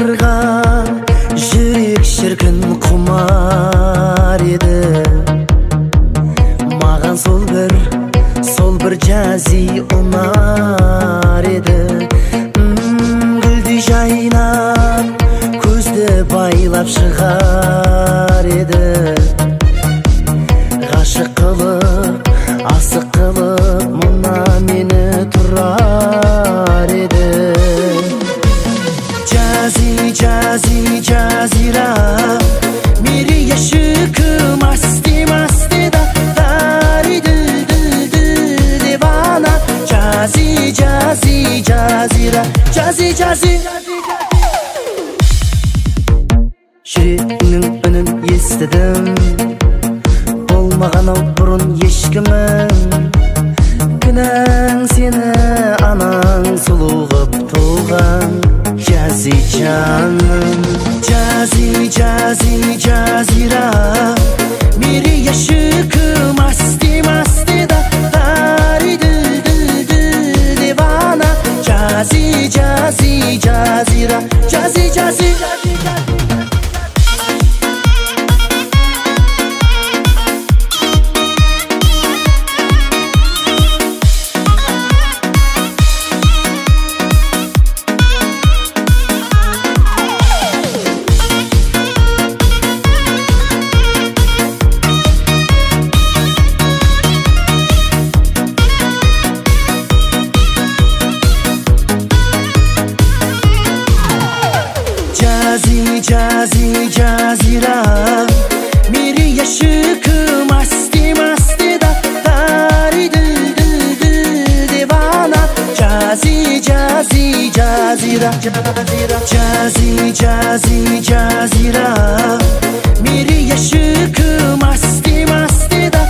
Сырларға жүрек шіркін құмар еді. Маған сол бір жази ұнар еді. Гүлдей жайнап көзді байлап шығар еді. Ғашық қылып, асық қылып мұна мені тұрар еді. Жазира मेरी यशक मस्ती मस्ती da dari dil divana Jazira Жүрегіңнің үнін естідім, болмаған ау бұрын ешкімің. Күнәң сені анаң сұлу ғып туған Жази жаным. Жазира मेरी यशक मस्ती मस्ती da dari dil divana Jazira Jazira मेरी यशक मस्ती मस्ती da dari dil divana Jazira मेरी यशक मस्ती मस्ती da